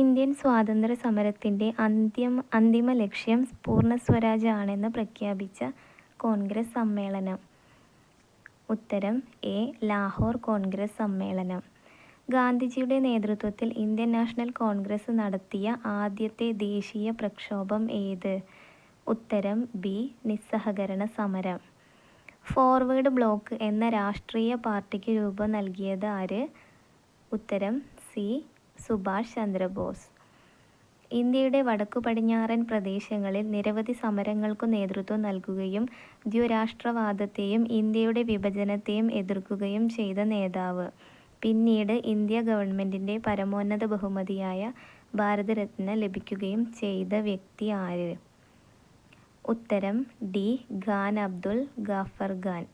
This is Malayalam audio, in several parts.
ഇന്ത്യൻ സ്വാതന്ത്ര്യ സമരത്തിൻ്റെ അന്തിമ ലക്ഷ്യം പൂർണ്ണ സ്വരാജ് ആണെന്ന് പ്രഖ്യാപിച്ച കോൺഗ്രസ് സമ്മേളനം. ഉത്തരം എ. ലാഹോർ കോൺഗ്രസ് സമ്മേളനം. ഗാന്ധിജിയുടെ നേതൃത്വത്തിൽ ഇന്ത്യൻ നാഷണൽ കോൺഗ്രസ് നടത്തിയ ആദ്യത്തെ ദേശീയ പ്രക്ഷോഭം ഏത്? ഉത്തരം ബി. നിസ്സഹകരണ സമരം. ഫോർവേഡ് ബ്ലോക്ക് എന്ന രാഷ്ട്രീയ പാർട്ടിക്ക് രൂപം നൽകിയത് ആര്? ഉത്തരം സി. സുഭാഷ് ചന്ദ്രബോസ്. ഇന്ത്യയുടെ വടക്കുപടിഞ്ഞാറൻ പ്രദേശങ്ങളിൽ നിരവധി സമരങ്ങൾക്കു നേതൃത്വം നൽകുകയും ദ്വിരാഷ്ട്രവാദത്തെയും ഇന്ത്യയുടെ വിഭജനത്തെയും എതിർക്കുകയും ചെയ്ത നേതാവ്. പിന്നീട് ഇന്ത്യ ഗവൺമെൻറ്റിൻ്റെ പരമോന്നത ബഹുമതിയായ ഭാരതരത്ന ലഭിക്കുകയും ചെയ്ത വ്യക്തി ആര്? ഉത്തരം ഡി. ഖാൻ അബ്ദുൽ ഗാഫർ ഖാൻ.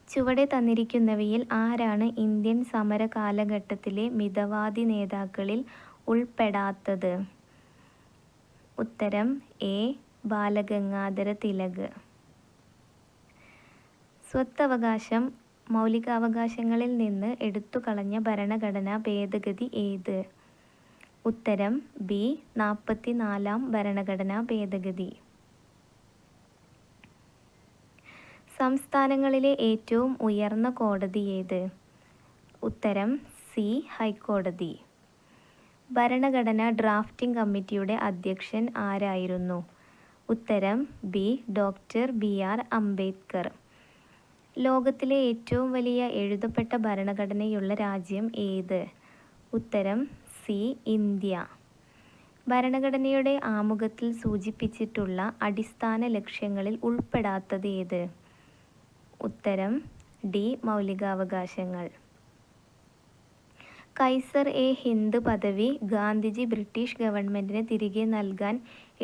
ചുവടെ തന്നിരിക്കുന്നവയിൽ ആരാണ് ഇന്ത്യൻ സമര കാലഘട്ടത്തിലെ മിതവാദി നേതാക്കളിൽ ഉൾപ്പെടാത്തത്? ഉത്തരം എ. ബാലഗംഗാധര തിലക്. സ്വത്തവകാശം മൗലികാവകാശങ്ങളിൽ നിന്ന് എടുത്തുകളഞ്ഞ ഭരണഘടനാ ഭേദഗതി ഏത്? ഉത്തരം ബി. 44-ാം ഭരണഘടനാ ഭേദഗതി. സംസ്ഥാനങ്ങളിലെ ഏറ്റവും ഉയർന്ന കോടതി ഏത്? ഉത്തരം സി. ഹൈക്കോടതി. ഭരണഘടനാ ഡ്രാഫ്റ്റിംഗ് കമ്മിറ്റിയുടെ അധ്യക്ഷൻ ആരായിരുന്നു? ഉത്തരം B. Doctor B. R. Ambedkar. ലോകത്തിലെ ഏറ്റവും വലിയ എഴുതപ്പെട്ട ഭരണഘടനയുള്ള രാജ്യം ഏത്? ഉത്തരം സി. ഇന്ത്യ. ഭരണഘടനയുടെ ആമുഖത്തിൽ സൂചിപ്പിച്ചിട്ടുള്ള അടിസ്ഥാന ലക്ഷ്യങ്ങളിൽ ഉൾപ്പെടാത്തത് ഏത്? ഉത്തരം ഡി. മൗലികാവകാശങ്ങൾ. കൈസർ എ ഹിന്ദ് പദവി ഗാന്ധിജി ബ്രിട്ടീഷ് ഗവൺമെൻറ്റിന് തിരികെ നൽകാൻ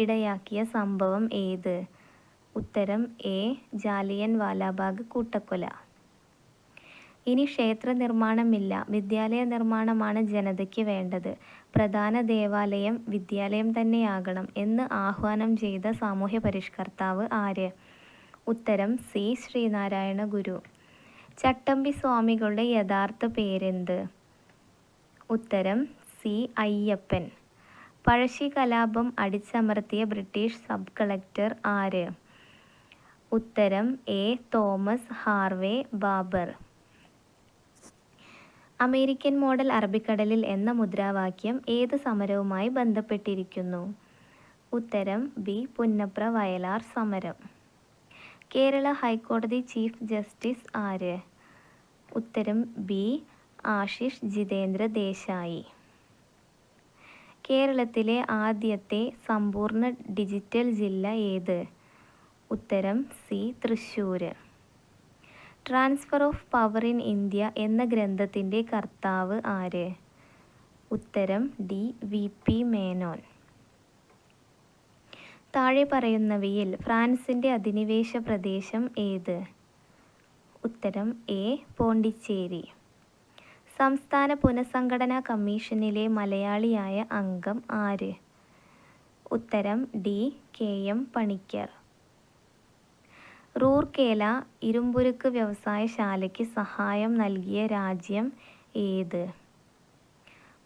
ഇടയാക്കിയ സംഭവം ഏത്? ഉത്തരം എ. ജാലിയൻ വാലാബാഗ് കൂട്ടക്കൊല. ഇനി ക്ഷേത്ര നിർമ്മാണമില്ല, വിദ്യാലയ നിർമ്മാണമാണ് ജനതയ്ക്ക് വേണ്ടത്, പ്രധാന ദേവാലയം വിദ്യാലയം തന്നെയാകണം എന്ന് ആഹ്വാനം ചെയ്ത സാമൂഹ്യ പരിഷ്കർത്താവ് ആര്? ഉത്തരം സി. ശ്രീനാരായണ ഗുരു. ചട്ടമ്പി സ്വാമികളുടെ യഥാർത്ഥ പേരെന്ത്? ഉത്തരം സി. അയ്യപ്പൻ. പഴശ്ശി കലാപം അടിച്ചമർത്തിയ ബ്രിട്ടീഷ് സബ് കളക്ടർ ആര്? ഉത്തരം A. Thomas Harvey Babur. American model അറബിക്കടലിൽ എന്ന മുദ്രാവാക്യം ഏത് സമരവുമായി ബന്ധപ്പെട്ടിരിക്കുന്നു? ഉത്തരം ബി. പുന്നപ്ര വയലാർ സമരം. കേരള ഹൈക്കോടതി ചീഫ് ജസ്റ്റിസ് ആര്? ഉത്തരം ബി. ആശിഷ് ജിതേന്ദ്ര ദേശായി. കേരളത്തിലെ ആദ്യത്തെ സമ്പൂർണ്ണ ഡിജിറ്റൽ ജില്ല ഏത്? ഉത്തരം C. Thrissur. Transfer of power in India എന്ന ഗ്രന്ഥത്തിൻ്റെ കർത്താവ് ആര്? ഉത്തരം ഡി. വി. പി. മേനോൻ. താഴെ പറയുന്നവയിൽ ഫ്രാൻസിൻ്റെ അധിനിവേശ പ്രദേശം ഏത്? ഉത്തരം എ. പോണ്ടിച്ചേരി. സംസ്ഥാന പുനഃസംഘടനാ കമ്മീഷനിലെ മലയാളിയായ അംഗം ആര്? ഉത്തരം D. K. M. Panicker. Rourkela ഇരുമ്പുരുക്ക് വ്യവസായശാലയ്ക്ക് സഹായം നൽകിയ രാജ്യം ഏത്?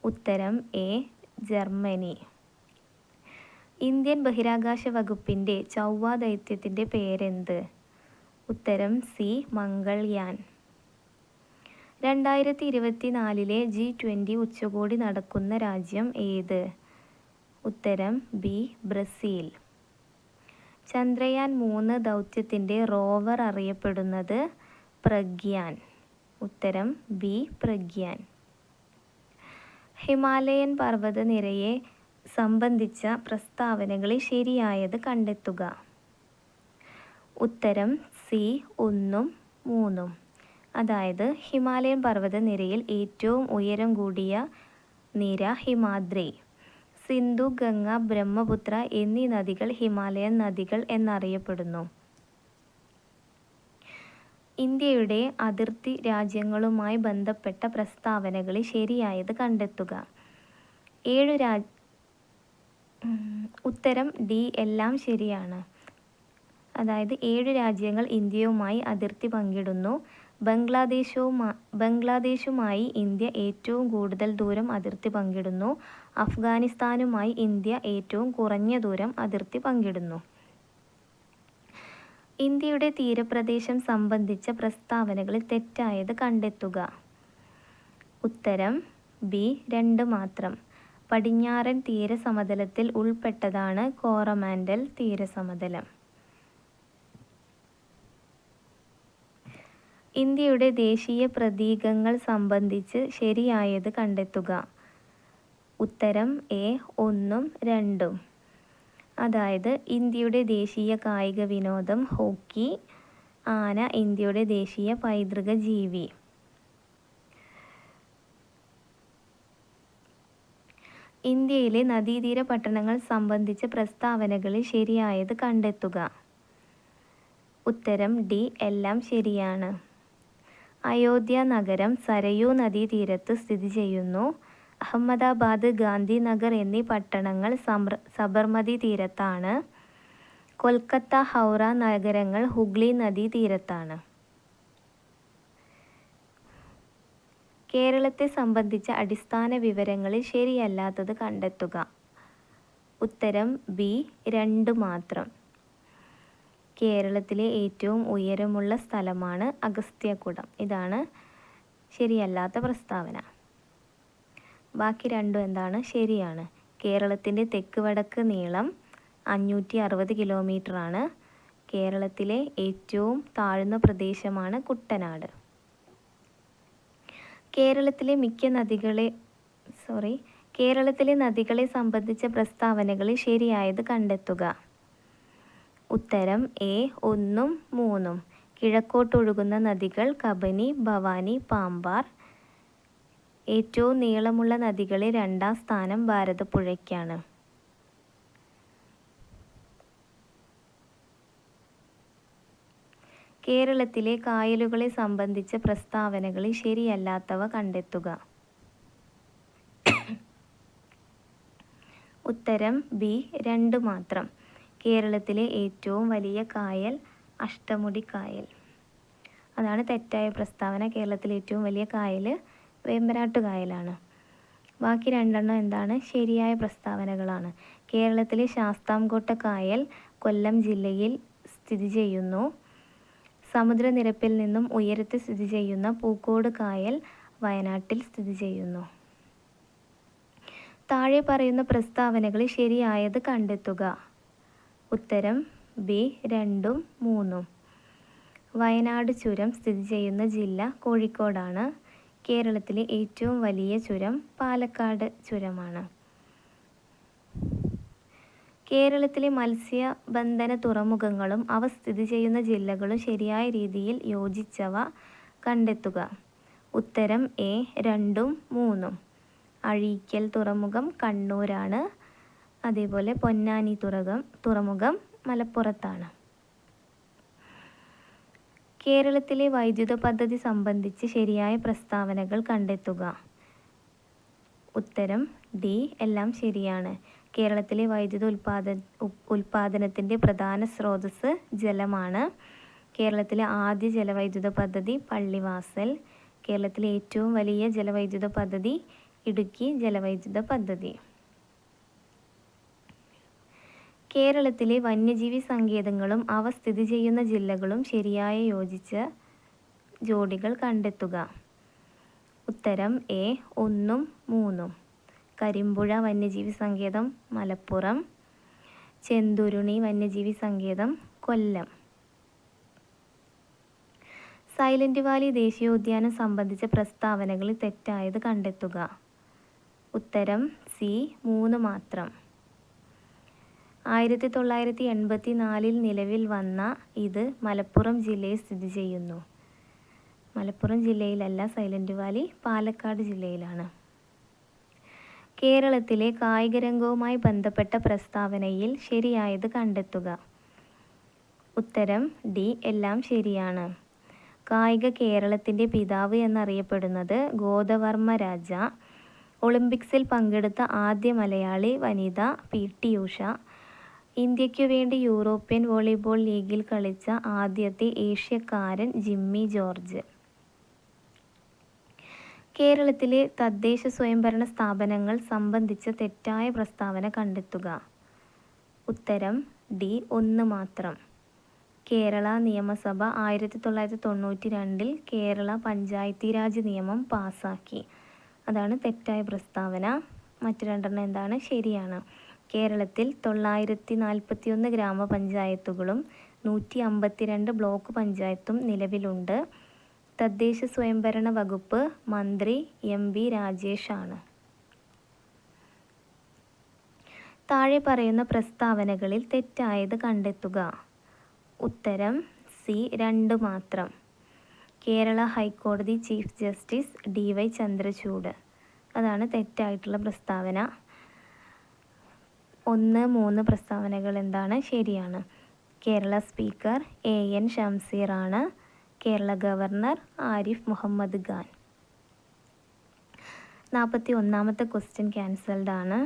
ഉത്തരം എ. ജർമ്മനി. ഇന്ത്യൻ ബഹിരാകാശ വകുപ്പിൻ്റെ ചൊവ്വ ദൗത്യത്തിൻ്റെ പേരെന്ത്? ഉത്തരം സി. മംഗൾയാൻ. 2024 G20 ഉച്ചകോടി നടക്കുന്ന രാജ്യം ഏത്? ഉത്തരം ബി. ബ്രസീൽ. ചന്ദ്രയാൻ 3 ദൗത്യത്തിൻ്റെ റോവർ അറിയപ്പെടുന്നത്? പ്രഗ്യാൻ. ഉത്തരം ബി. പ്രഗ്യാൻ. ഹിമാലയൻ പർവ്വതനിരയെ സംബന്ധിച്ച പ്രസ്താവനകളിൽ ശരിയായത് കണ്ടെത്തുക. ഉത്തരം സി. 1ഉം 3ഉം. അതായത് ഹിമാലയൻ പർവ്വതനിരയിൽ ഏറ്റവും ഉയരം കൂടിയ നിര ഹിമാദ്രി. സിന്ധു, ഗംഗ, ബ്രഹ്മപുത്ര എന്നീ നദികൾ ഹിമാലയൻ നദികൾ എന്നറിയപ്പെടുന്നു. ഇന്ത്യയുടെ അതിർത്തി രാജ്യങ്ങളുമായി ബന്ധപ്പെട്ട പ്രസ്താവനകളിൽ ശരിയായത് കണ്ടെത്തുക. ഉത്തരം ഡി. എല്ലാം ശരിയാണ്. അതായത് 7 രാജ്യങ്ങൾ ഇന്ത്യയുമായി അതിർത്തി പങ്കിടുന്നു. ബംഗ്ലാദേശുമായി ഇന്ത്യ ഏറ്റവും കൂടുതൽ ദൂരം അതിർത്തി പങ്കിടുന്നു. അഫ്ഗാനിസ്ഥാനുമായി ഇന്ത്യ ഏറ്റവും കുറഞ്ഞ ദൂരം അതിർത്തി പങ്കിടുന്നു. ഇന്ത്യയുടെ തീരപ്രദേശം സംബന്ധിച്ച പ്രസ്താവനകളിൽ തെറ്റായത് കണ്ടെത്തുക. ഉത്തരം ബി 2 മാത്രം. പടിഞ്ഞാറൻ തീരസമതലത്തിൽ ഉൾപ്പെട്ടതാണ് കോറമാൻഡൽ തീരസമതലം. ഇന്ത്യയുടെ ദേശീയ പ്രതീകങ്ങൾ സംബന്ധിച്ച് ശരിയായത് കണ്ടെത്തുക. ഉത്തരം എ 1 2. അതായത് ഇന്ത്യയുടെ ദേശീയ കായിക വിനോദം ഹോക്കി, ആന ഇന്ത്യയുടെ ദേശീയ പൈതൃക ജീവി. ഇന്ത്യയിലെ നദീതീര പട്ടണങ്ങൾ സംബന്ധിച്ച പ്രസ്താവനകളിൽ ശരിയായത് കണ്ടെത്തുക. ഉത്തരം ഡി എല്ലാം ശരിയാണ്. അയോധ്യ നഗരം സരയൂ നദീതീരത്ത് സ്ഥിതി ചെയ്യുന്നു. അഹമ്മദാബാദ്, ഗാന്ധിനഗർ എന്നീ പട്ടണങ്ങൾ സബർമതി തീരത്താണ്. കൊൽക്കത്ത, ഹൗറ നഗരങ്ങൾ ഹുഗ്ലി നദീതീരത്താണ്. കേരളത്തെ സംബന്ധിച്ച അടിസ്ഥാന വിവരങ്ങളിൽ ശരിയല്ലാത്തത് കണ്ടെത്തുക. ഉത്തരം ബി 2 മാത്രം. കേരളത്തിലെ ഏറ്റവും ഉയരമുള്ള സ്ഥലമാണ് അഗസ്ത്യകൂടം. ഇതാണ് ശരിയല്ലാത്ത പ്രസ്താവന. ബാക്കി രണ്ടും എന്താണ്? ശരിയാണ്. കേരളത്തിൻ്റെ തെക്ക് വടക്ക് നീളം 560 കിലോമീറ്ററാണ്. കേരളത്തിലെ ഏറ്റവും താഴ്ന്ന പ്രദേശമാണ് കുട്ടനാട്. കേരളത്തിലെ നദികളെ സംബന്ധിച്ച പ്രസ്താവനകളിൽ ശരിയായത് കണ്ടെത്തുക. ഉത്തരം എ 1 3. കിഴക്കോട്ടൊഴുകുന്ന നദികൾ കബനി, ഭവാനി, പാമ്പാർ. ഏറ്റവും നീളമുള്ള നദികളിൽ 2ാം സ്ഥാനം ഭാരതപ്പുഴയ്ക്കാണ്. കേരളത്തിലെ കായലുകളെ സംബന്ധിച്ച പ്രസ്താവനകളിൽ ശരിയല്ലാത്തവ കണ്ടെത്തുക. ഉത്തരം ബി 2 മാത്രം. കേരളത്തിലെ ഏറ്റവും വലിയ കായൽ അഷ്ടമുടി കായൽ. അതാണ് തെറ്റായ പ്രസ്താവന. കേരളത്തിലെ ഏറ്റവും വലിയ കായൽ വേമ്പനാട്ട് കായലാണ്. ബാക്കി 2 എന്താണ്? ശരിയായ പ്രസ്താവനകളാണ്. കേരളത്തിലെ ശാസ്താംകോട്ട കായൽ കൊല്ലം ജില്ലയിൽ സ്ഥിതി ചെയ്യുന്നു. സമുദ്രനിരപ്പിൽ നിന്നും ഉയരത്തിൽ സ്ഥിതി ചെയ്യുന്ന പൂക്കോട് കായൽ വയനാട്ടിൽ സ്ഥിതി ചെയ്യുന്നു. താഴെ പറയുന്ന പ്രസ്താവനകളിൽ ശരിയായത് കണ്ടെത്തുക. ഉത്തരം ബി 2 3. വയനാട് ചുരം സ്ഥിതി ചെയ്യുന്ന ജില്ല കോഴിക്കോടാണ്. കേരളത്തിലെ ഏറ്റവും വലിയ ചുരം പാലക്കാട് ചുരമാണ്. കേരളത്തിലെ മത്സ്യബന്ധന തുറമുഖങ്ങളും അവ സ്ഥിതി ചെയ്യുന്ന ജില്ലകളും ശരിയായ രീതിയിൽ യോജിച്ചവ കണ്ടെത്തുക. ഉത്തരം എ 2 3. അഴീക്കൽ തുറമുഖം കണ്ണൂരാണ്. അതേപോലെ പൊന്നാനി തുറമുഖം മലപ്പുറത്താണ്. കേരളത്തിലെ വൈദ്യുത പദ്ധതി സംബന്ധിച്ച് ശരിയായ പ്രസ്താവനകൾ കണ്ടെത്തുക. ഉത്തരം ഡി എല്ലാം ശരിയാണ്. കേരളത്തിലെ വൈദ്യുത ഉൽപാദനത്തിൻ്റെ പ്രധാന സ്രോതസ്സ് ജലമാണ്. കേരളത്തിലെ ആദ്യ ജലവൈദ്യുത പദ്ധതി പള്ളിവാസൽ. കേരളത്തിലെ ഏറ്റവും വലിയ ജലവൈദ്യുത പദ്ധതി ഇടുക്കി ജലവൈദ്യുത പദ്ധതി. കേരളത്തിലെ വന്യജീവി സങ്കേതങ്ങളും അവ സ്ഥിതി ചെയ്യുന്ന ജില്ലകളും ശരിയായ യോജിച്ച ജോഡികൾ കണ്ടെത്തുക. ഉത്തരം എ 1 3. കരിമ്പുഴ വന്യജീവി സങ്കേതം മലപ്പുറം. ചെന്തുരുണി വന്യജീവി സങ്കേതം കൊല്ലം. സൈലന്റ് വാലി ദേശീയോദ്യാനം സംബന്ധിച്ച പ്രസ്താവനകളിൽ തെറ്റായത് കണ്ടെത്തുക. ഉത്തരം സി 3 മാത്രം. 1984 നിലവിൽ വന്ന ഇത് മലപ്പുറം ജില്ലയിൽ സ്ഥിതി ചെയ്യുന്നു. മലപ്പുറം ജില്ലയിലല്ല സൈലന്റ് വാലി, പാലക്കാട് ജില്ലയിലാണ്. കേരളത്തിലെ കായിക രംഗവുമായി ബന്ധപ്പെട്ട പ്രസ്താവനയിൽ ശരിയായത് കണ്ടെത്തുക. ഉത്തരം ഡി എല്ലാം ശരിയാണ്. കായിക കേരളത്തിൻ്റെ പിതാവ് എന്നറിയപ്പെടുന്നത് ഗോദവർമ്മ രാജ. ഒളിമ്പിക്സിൽ പങ്കെടുത്ത ആദ്യ മലയാളി വനിത PT ഉഷ. ഇന്ത്യയ്ക്കു വേണ്ടി യൂറോപ്യൻ വോളിബോൾ ലീഗിൽ കളിച്ച ആദ്യത്തെ ഏഷ്യക്കാരൻ ജിമ്മി ജോർജ്. കേരളത്തിലെ തദ്ദേശ സ്വയംഭരണ സ്ഥാപനങ്ങൾ സംബന്ധിച്ച തെറ്റായ പ്രസ്താവന കണ്ടെത്തുക. ഉത്തരം ഡി 1 മാത്രം. കേരള നിയമസഭ 1992 കേരള പഞ്ചായത്തി രാജ് നിയമം പാസാക്കി. അതാണ് തെറ്റായ പ്രസ്താവന. മറ്റു രണ്ടെണ്ണം എന്താണ്? ശരിയാണ്. കേരളത്തിൽ 941 ഗ്രാമപഞ്ചായത്തുകളും 152 ബ്ലോക്ക് പഞ്ചായത്തും നിലവിലുണ്ട്. തദ്ദേശ സ്വയംഭരണ വകുപ്പ് മന്ത്രി MV രാജേഷാണ്. താഴെ പറയുന്ന പ്രസ്താവനകളിൽ തെറ്റായത് കണ്ടെത്തുക. ഉത്തരം സി 2 മാത്രം. കേരള ഹൈക്കോടതി ചീഫ് ജസ്റ്റിസ് DY ചന്ദ്രചൂഡ്. അതാണ് തെറ്റായിട്ടുള്ള പ്രസ്താവന. 1, 3 പ്രസ്താവനകൾ എന്താണ്? ശരിയാണ്. കേരള സ്പീക്കർ AN ഷംസീറാണ്. കേരള ഗവർണർ ആരിഫ് മുഹമ്മദ് ഖാൻ. 41ാമത്തെ ക്വസ്റ്റ്യൻ ക്യാൻസൽഡ് ആണ്.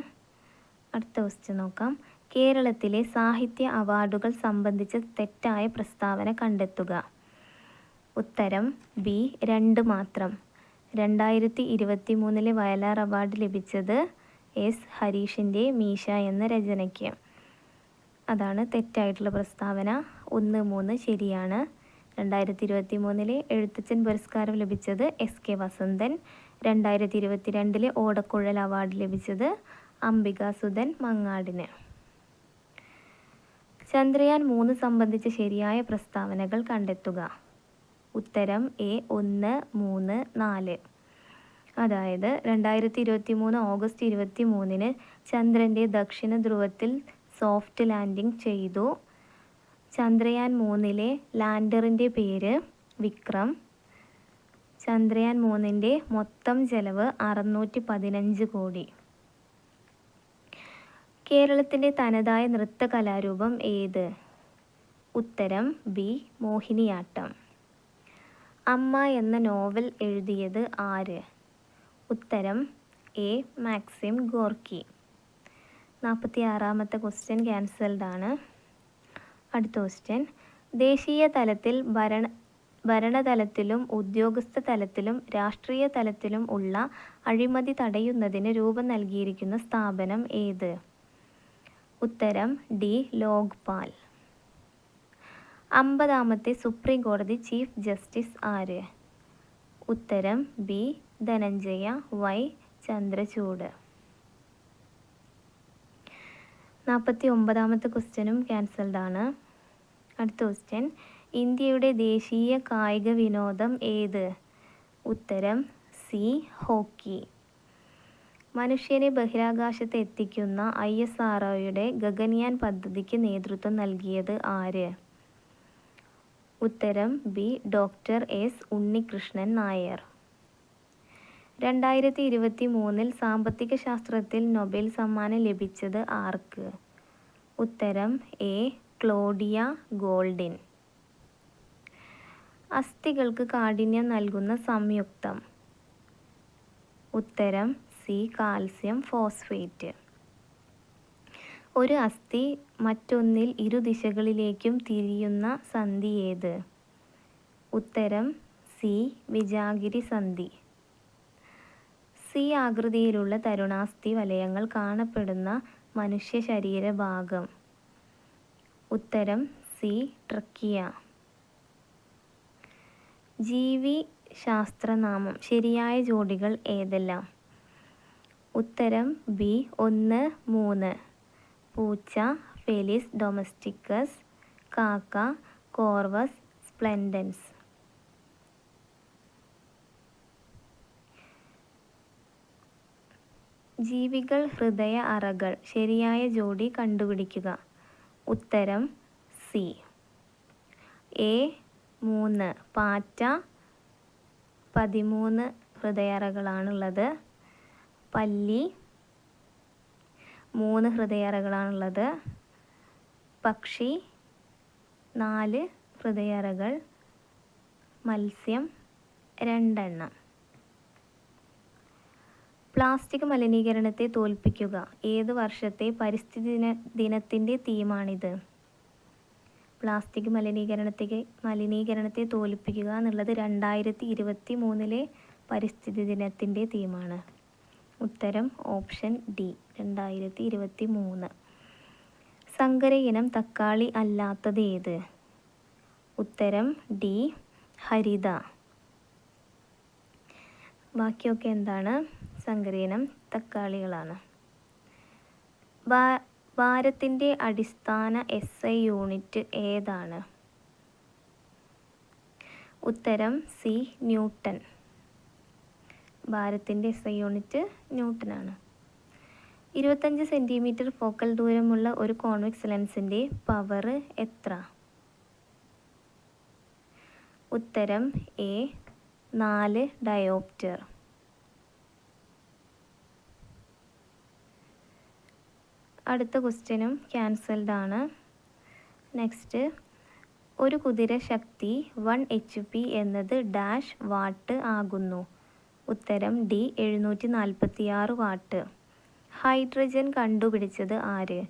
അടുത്ത ക്വസ്റ്റ്യൻ നോക്കാം. കേരളത്തിലെ സാഹിത്യ അവാർഡുകൾ സംബന്ധിച്ച തെറ്റായ പ്രസ്താവന കണ്ടെത്തുക. ഉത്തരം ബി 2 മാത്രം. 2023 വയലാർ അവാർഡ് ലഭിച്ചത് S ഹരീഷിൻ്റെ മീശ എന്ന രചനയ്ക്ക്. അതാണ് തെറ്റായിട്ടുള്ള പ്രസ്താവന. 1, 3 ശരിയാണ്. 2023 എഴുത്തച്ഛൻ പുരസ്കാരം ലഭിച്ചത് SK വസന്തൻ. 2022 ഓടക്കുഴൽ അവാർഡ് ലഭിച്ചത് അംബികാസുധൻ മങ്ങാടിന്. ചന്ദ്രയാൻ 3 സംബന്ധിച്ച ശരിയായ പ്രസ്താവനകൾ കണ്ടെത്തുക. ഉത്തരം A 1, 3, 4. അതായത് 2023 ഓഗസ്റ്റ് 23 ചന്ദ്രൻ്റെ ദക്ഷിണ ധ്രുവത്തിൽ സോഫ്റ്റ് ലാൻഡിംഗ് ചെയ്തു. ചന്ദ്രയാൻ 3 ലാൻഡറിൻ്റെ പേര് വിക്രം. ചന്ദ്രയാൻ 3 മൊത്തം ചെലവ് 615 കോടി. കേരളത്തിൻ്റെ തനതായ നൃത്ത കലാരൂപം ഏത്? ഉത്തരം ബി മോഹിനിയാട്ടം. അമ്മ എന്ന നോവൽ എഴുതിയത് ആര്? ഉത്തരം A മാക്സിം ഗോർക്കി. 46ാമത്തെ ക്വസ്റ്റ്യൻ ക്യാൻസൽഡ് ആണ്. അടുത്ത ക്വസ്റ്റ്യൻ. ദേശീയ തലത്തിൽ ഭരണതലത്തിലും ഉദ്യോഗസ്ഥ തലത്തിലും രാഷ്ട്രീയ തലത്തിലും ഉള്ള അഴിമതി തടയുന്നതിന് രൂപം നൽകിയിരിക്കുന്ന സ്ഥാപനം ഏത്? ഉത്തരം ഡി ലോക്പാൽ. 50ാമത്തെ സുപ്രീം കോടതി ചീഫ് ജസ്റ്റിസ് ആര്? ഉത്തരം ബി ധനഞ്ജയ Y ചന്ദ്രചൂഡ്. 49ാമത്തെ ക്വസ്റ്റ്യനും ക്യാൻസൽഡ് ആണ്. അടുത്ത ക്വസ്റ്റ്യൻ. ഇന്ത്യയുടെ ദേശീയ കായിക വിനോദം ഏത്? ഉത്തരം സി ഹോക്കി. മനുഷ്യനെ ബഹിരാകാശത്ത് എത്തിക്കുന്ന ISROയുടെ ഗഗൻയാൻ പദ്ധതിക്ക് നേതൃത്വം നൽകിയത് ആര്? ഉത്തരം B doctor S Unnikrishnan Nair. 2023 സാമ്പത്തിക ശാസ്ത്രത്തിൽ നൊബേൽ സമ്മാനം ലഭിച്ചത് ആർക്ക്? ഉത്തരം A ക്ലോഡിയ ഗോൾഡിൻ. അസ്ഥികൾക്ക് കാഠിന്യം നൽകുന്ന സംയുക്തം? ഉത്തരം സി കാൽസ്യം ഫോസ്ഫേറ്റ്. ഒരു അസ്ഥി മറ്റൊന്നിൽ ഇരുദിശകളിലേക്കും തിരിയുന്ന സന്ധി ഏത്? ഉത്തരം സി വിജാഗിരി സന്ധി. സി ആകൃതിയിലുള്ള തരുണാസ്ഥി വലയങ്ങൾ കാണപ്പെടുന്ന മനുഷ്യ ശരീരഭാഗം? ഉത്തരം സി ട്രക്കിയ. ജീവി ശാസ്ത്രനാമം ശരിയായ ജോഡികൾ ഏതെല്ലാം? ഉത്തരം ബി 1, 3. പൂച്ച ഫെലിസ് ഡൊമസ്റ്റിക്കസ്, കാക്ക കോർവസ് സ്പ്ലെൻഡൻസ്. ജീവികൾ ഹൃദയ അറകൾ ശരിയായ ജോഡി കണ്ടുപിടിക്കുക. ഉത്തരം സി. A 3. പാറ്റ 13 ഹൃദയറകളാണുള്ളത്. പല്ലി 3 ഹൃദയറകളാണുള്ളത്. പക്ഷി 4 ഹൃദയറകൾ. മത്സ്യം 2 എണ്ണം. പ്ലാസ്റ്റിക് മലിനീകരണത്തെ തോൽപ്പിക്കുക ഏത് വർഷത്തെ പരിസ്ഥിതി ദിനത്തിൻ്റെ തീമാണിത്? പ്ലാസ്റ്റിക് മലിനീകരണത്തെ തോൽപ്പിക്കുക എന്നുള്ളത് 2023 പരിസ്ഥിതി ദിനത്തിൻ്റെ തീമാണ്? ഉത്തരം ഓപ്ഷൻ ഡി 2023. സങ്കര ഇനം തക്കാളി അല്ലാത്തത് ഏത്? ഉത്തരം ഡി ഹരിത. ബാക്കിയൊക്കെ എന്താണ്? സങ്കര ഇനം തക്കാളികളാണ്. ഭാരത്തിൻ്റെ അടിസ്ഥാന SI യൂണിറ്റ് ഏതാണ്? ഉത്തരം സി ന്യൂട്ടൺ. ഭാരത്തിൻ്റെ SI യൂണിറ്റ് ന്യൂട്ടനാണ്. 25 സെൻറ്റിമീറ്റർ ഫോക്കൽ ദൂരമുള്ള ഒരു കോൺവെക്സ് ലെൻസിൻ്റെ പവർ എത്ര? ഉത്തരം എ 4 ഡയോപ്റ്റർ. അടുത്ത ക്വസ്റ്റ്യനും ക്യാൻസൽഡ് ആണ്. നെക്സ്റ്റ്, ഒരു കുതിര ശക്തി 1 HP എന്നത് ഡാഷ് വാട്ട് ആകുന്നു? ഉത്തരം ഡി 746 വാട്ട്. ഹൈഡ്രജൻ കണ്ടുപിടിച്ചത് ആര്?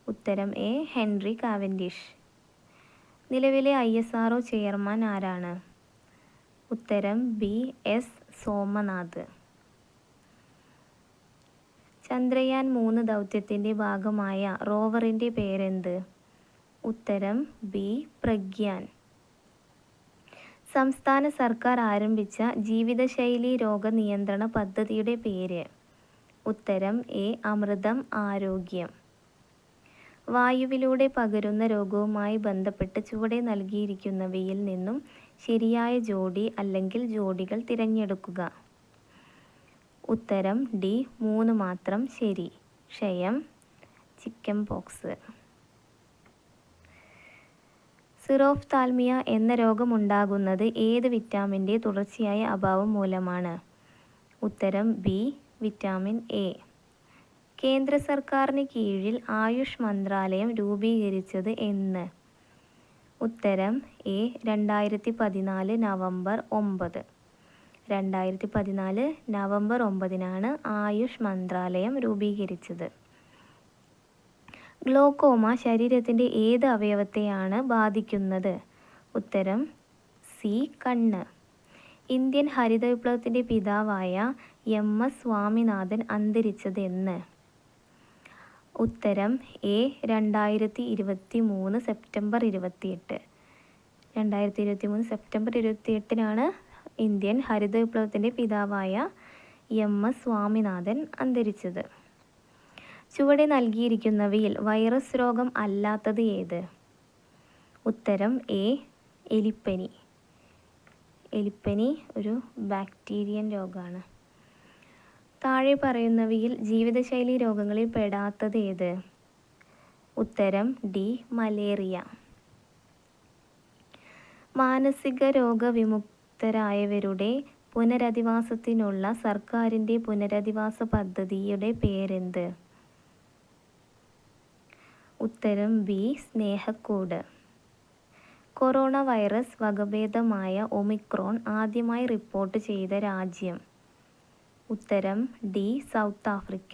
ഉത്തരം എ ഹെൻറി കാവൻഡിഷ്. നിലവിലെ ISRO ചെയർമാൻ ആരാണ്? ഉത്തരം ബി എസ് സോമനാഥ്. ചന്ദ്രയാൻ 3 ദൗത്യത്തിൻ്റെ ഭാഗമായ റോവറിൻ്റെ പേരെന്ത്? ഉത്തരം ബി പ്രഗ്യാൻ. സംസ്ഥാന സർക്കാർ ആരംഭിച്ച ജീവിതശൈലി രോഗനിയന്ത്രണ പദ്ധതിയുടെ പേര്? ഉത്തരം എ അമൃതം ആരോഗ്യം. വായുവിലൂടെ പകരുന്ന രോഗവുമായി ബന്ധപ്പെട്ട് ചുവടെ നൽകിയിരിക്കുന്നവയിൽ നിന്നും ശരിയായ ജോഡി അല്ലെങ്കിൽ ജോഡികൾ തിരഞ്ഞെടുക്കുക. ഉത്തരം ഡി 3 മാത്രം ശരി. ക്ഷയം, ചിക്കൻ പോക്സ്. സിറോഫ്താൽമിയ എന്ന രോഗമുണ്ടാകുന്നത് ഏത് വിറ്റാമിൻ്റെ തുടർച്ചയായ അഭാവം മൂലമാണ്? ഉത്തരം ബി വിറ്റാമിൻ എ. കേന്ദ്ര സർക്കാരിന് കീഴിൽ ആയുഷ് മന്ത്രാലയം രൂപീകരിച്ചത് എന്ന്? ഉത്തരം എ 2014 നവംബർ 9. 2014 നവംബർ 9-നാണ് ആയുഷ് മന്ത്രാലയം രൂപീകരിച്ചത്. ഗ്ലോക്കോമ ശരീരത്തിൻ്റെ ഏത് അവയവത്തെയാണ് ബാധിക്കുന്നത്? ഉത്തരം സി കണ്ണ്. ഇന്ത്യൻ ഹരിത വിപ്ലവത്തിൻ്റെ പിതാവായ MS സ്വാമിനാഥൻ അന്തരിച്ചത് എന്ന്? ഉത്തരം എ 2023 സെപ്റ്റംബർ 28. 2023 സെപ്റ്റംബർ 28-നാണ് ഇന്ത്യൻ ഹരിത വിപ്ലവത്തിൻ്റെ പിതാവായ MS സ്വാമിനാഥൻ അന്തരിച്ചത്. ചുവടെ നൽകിയിരിക്കുന്നവയിൽ വൈറസ് രോഗം അല്ലാത്തത് ഏത്? ഉത്തരം എ എലിപ്പനി. എലിപ്പനി ഒരു ബാക്ടീരിയൻ രോഗമാണ്. താഴെ പറയുന്നവയിൽ ജീവിതശൈലി രോഗങ്ങളിൽ പെടാത്തത് ഏത്? ഉത്തരം ഡി മലേറിയ. മാനസിക രോഗവിമുക്തരായവരുടെ പുനരധിവാസത്തിനുള്ള സർക്കാരിൻ്റെ പുനരധിവാസ പദ്ധതിയുടെ പേരെന്ത്? ഉത്തരം B Snehakkoodu. Corona virus വകഭേദമായ Omicron ആദ്യമായി റിപ്പോർട്ട് ചെയ്ത രാജ്യം? ഉത്തരം ഡി സൗത്ത് ആഫ്രിക്ക.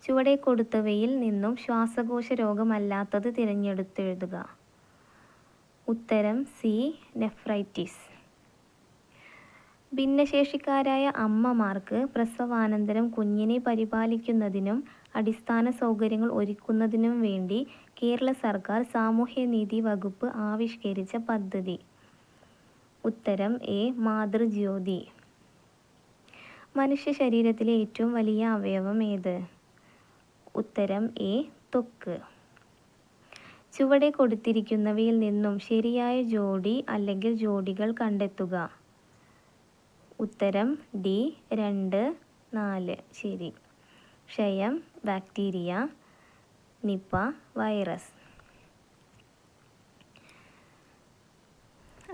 ചുവടെ കൊടുത്തവയിൽ നിന്നും ശ്വാസകോശ രോഗമല്ലാത്തത് തിരഞ്ഞെടുത്തെഴുതുക. ഉത്തരം സി നെഫ്രൈറ്റിസ്. ഭിന്നശേഷിക്കാരായ അമ്മമാർക്ക് പ്രസവാനന്തരം കുഞ്ഞിനെ പരിപാലിക്കുന്നതിനും അടിസ്ഥാന സൗകര്യങ്ങൾ ഒരുക്കുന്നതിനും വേണ്ടി കേരള സർക്കാർ സാമൂഹ്യനീതി വകുപ്പ് ആവിഷ്കരിച്ച പദ്ധതി? ഉത്തരം എ മാതൃജ്യോതി. മനുഷ്യ ശരീരത്തിലെ ഏറ്റവും വലിയ അവയവം ഏത്? ഉത്തരം എ ത്വക്ക്. ചുവടെ കൊടുത്തിരിക്കുന്നവയിൽ നിന്നും ശരിയായ ജോഡി അല്ലെങ്കിൽ ജോഡികൾ കണ്ടെത്തുക. ഉത്തരം ഡി 2, 4 ശരി. ക്ഷയം ബാക്ടീരിയ, നിപ വൈറസ്.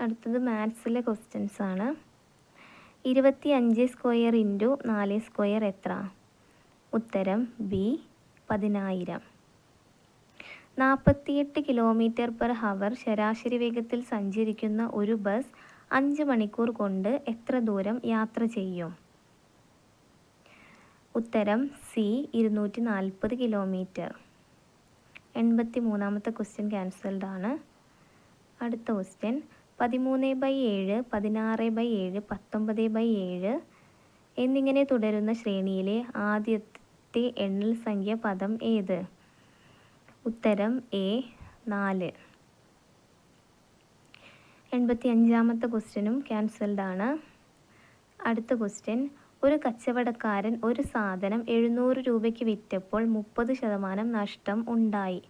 അടുത്തത് മാത്സിലെ ക്വസ്റ്റ്യൻസ് ആണ്. 25 സ്ക്വയർ ഇൻറ്റു 4 സ്ക്വയർ എത്ര? ഉത്തരം ബി 10,000. 48 km/h ശരാശരി വേഗത്തിൽ സഞ്ചരിക്കുന്ന ഒരു ബസ് 5 മണിക്കൂർ കൊണ്ട് എത്ര ദൂരം യാത്ര ചെയ്യും? ഉത്തരം സി 240 കിലോമീറ്റർ. 83-ാമത്തെ ക്വസ്റ്റ്യൻ ക്യാൻസൽഡ് ആണ്. അടുത്ത ക്വസ്റ്റ്യൻ, 13/7, 16/7, 19/7 എന്നിങ്ങനെ തുടരുന്ന ശ്രേണിയിലെ ആദ്യത്തെ എണ്ണൽ സംഖ്യ പദം ഏത്? ഉത്തരം എ 4. 85ാമത്തെ ക്വസ്റ്റ്യനും ക്യാൻസൽഡ് ആണ്. അടുത്ത ക്വസ്റ്റ്യൻ, ഒരു കച്ചവടക്കാരൻ ഒരു സാധനം 700 രൂപയ്ക്ക് വിറ്റപ്പോൾ 30% നഷ്ടം ഉണ്ടായി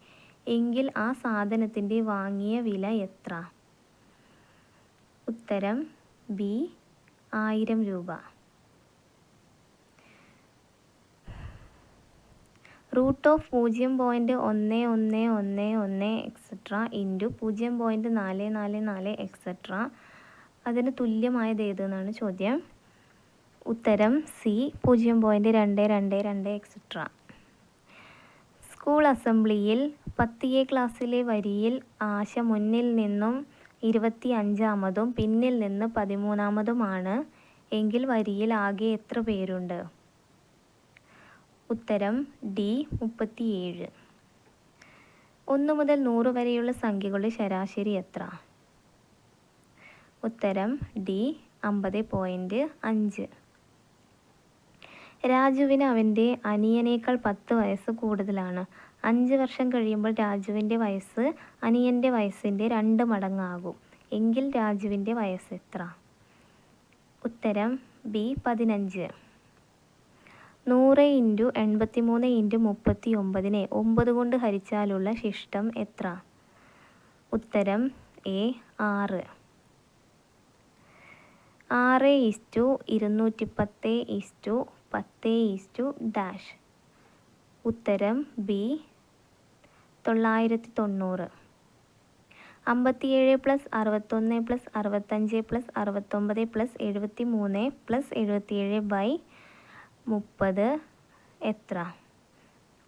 എങ്കിൽ ആ സാധനത്തിൻ്റെ വാങ്ങിയ വില എത്ര? ഉത്തരം ബി 1000 രൂപ. Root of 0.1111 etcetera into 0.444 etcetera അതിന് തുല്യമായത് ഏതെന്നാണ് ചോദ്യം. ഉത്തരം സി 0.222 എക്സെട്ര. സ്കൂൾ അസംബ്ലിയിൽ 10A ക്ലാസ്സിലെ വരിയിൽ ആശ മുന്നിൽ നിന്നും 25ാമതും പിന്നിൽ നിന്ന് 13ാമതുമാണ് എങ്കിൽ വരിയിൽ ആകെ എത്ര പേരുണ്ട്? ഉത്തരം ഡി 37. 1 മുതൽ 100 വരെയുള്ള സംഖ്യകളുടെ ശരാശരി എത്ര? ഉത്തരം ഡി 50.5. രാജുവിന് അവൻ്റെ അനിയനേക്കാൾ 10 വയസ്സ് കൂടുതലാണ്. 5 വർഷം കഴിയുമ്പോൾ രാജുവിൻ്റെ വയസ്സ് അനിയൻ്റെ വയസ്സിൻ്റെ 2 മടങ്ങാകും എങ്കിൽ രാജുവിൻ്റെ വയസ്സ് എത്ര? ഉത്തരം ബി 15. 100 × 83 × 39 9 കൊണ്ട് ഹരിച്ചാലുള്ള ശിഷ്ടം എത്ര? ഉത്തരം എ 6. 6:210:10. ഉത്തരം ബി 990. 57 + 61 + 65 + 69 + 73 + 77/30 എത്ര?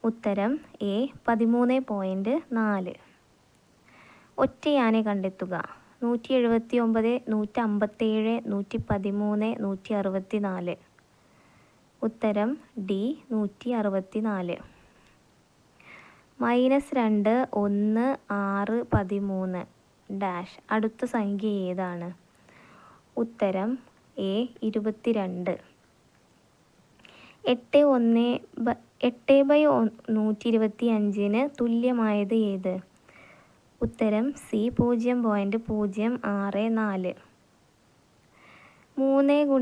ഉത്തരം എ 13.4. ഒറ്റയാന കണ്ടെത്തുക. 179, 157, 113, 164. ഉത്തരം ഡി 164. -2, 1, 6, 13 അടുത്ത സംഖ്യ ഏതാണ്? ഉത്തരം എ 22. 8/125 തുല്യമായത് ഏത്? ഉത്തരം സി 0.064. 3 ×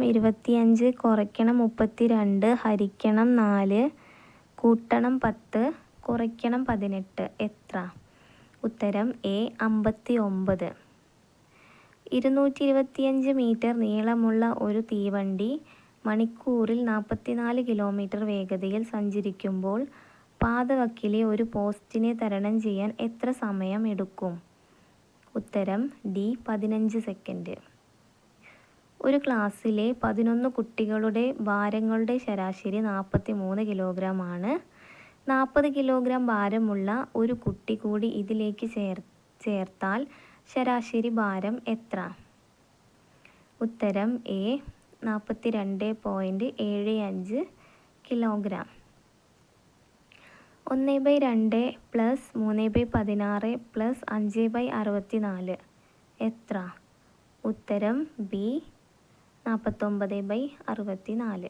25 കുറയ്ക്കണം 32 ഹരിക്കണം 4 കൂട്ടണം 10 കുറയ്ക്കണം 18 എത്ര? ഉത്തരം എ 59. 225 മീറ്റർ നീളമുള്ള ഒരു തീവണ്ടി മണിക്കൂറിൽ 44 കിലോമീറ്റർ വേഗതയിൽ സഞ്ചരിക്കുമ്പോൾ പാതവക്കിലെ ഒരു പോസ്റ്റിനെ തരണം ചെയ്യാൻ എത്ര സമയം എടുക്കും? ഉത്തരം ഡി 15 സെക്കൻഡ്. ഒരു ക്ലാസ്സിലെ 11 കുട്ടികളുടെ ഭാരങ്ങളുടെ ശരാശരി 43 കിലോഗ്രാം ആണ്. 40 കിലോഗ്രാം ഭാരമുള്ള ഒരു കുട്ടി കൂടി ഇതിലേക്ക് ചേർത്താൽ ശരാശരി ഭാരം എത്ര? ഉത്തരം എ 42.75 കിലോഗ്രാം. 1/2 + 3/16 + 5/64 എത്ര? ഉത്തരം ബി 49/64.